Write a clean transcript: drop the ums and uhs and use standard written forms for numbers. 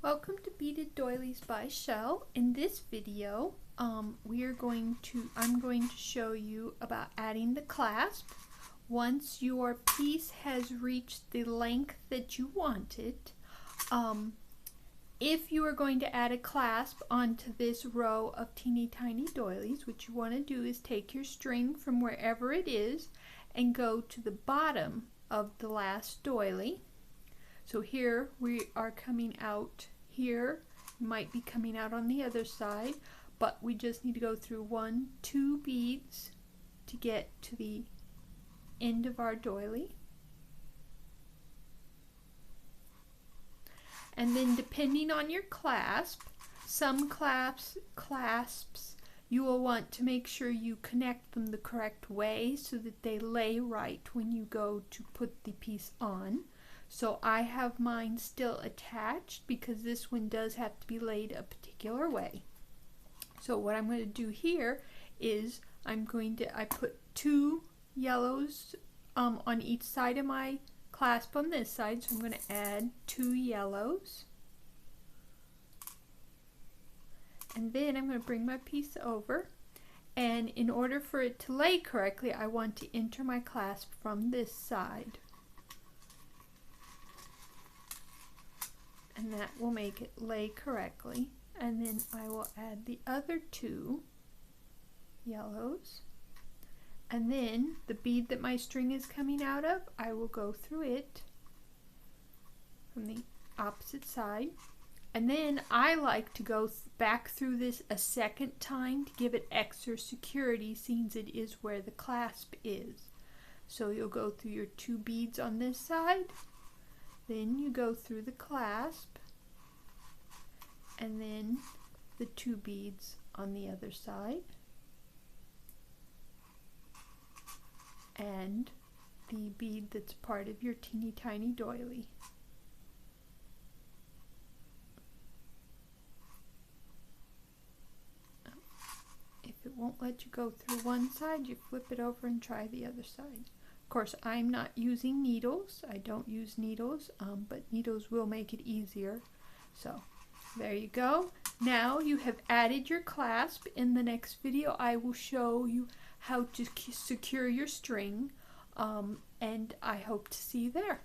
Welcome to Beaded Doilies by Shell. In this video, I'm going to show you about adding the clasp. Once your piece has reached the length that you want it, if you are going to add a clasp onto this row of Teeny-Tiny Doilies, what you want to do is take your string from wherever it is and go to the bottom of the last doily. So here we are coming out here, might be coming out on the other side, but we just need to go through 2 beads to get to the end of our doily. And then depending on your clasp, some clasps you will want to make sure you connect them the correct way so that they lay right when you go to put the piece on. So I have mine still attached because this one does have to be laid a particular way. So what I'm going to do here is I put 2 yellows on each side of my clasp on this side, so I'm going to add 2 yellows. And then I'm going to bring my piece over, and in order for it to lay correctly, I want to enter my clasp from this side. And that will make it lay correctly. And then I will add the other 2 yellows. And then the bead that my string is coming out of, I will go through it from the opposite side. And then I like to go back through this a second time to give it extra security, since it is where the clasp is. So you'll go through your 2 beads on this side, then you go through the clasp, and then the 2 beads on the other side, and the bead that's part of your Teeny-Tiny Doily. If it won't let you go through one side, you flip it over and try the other side. Of course, I'm not using needles. I don't use needles, but needles will make it easier. So there you go. Now you have added your clasp. In the next video, I will show you how to secure your string, and I hope to see you there.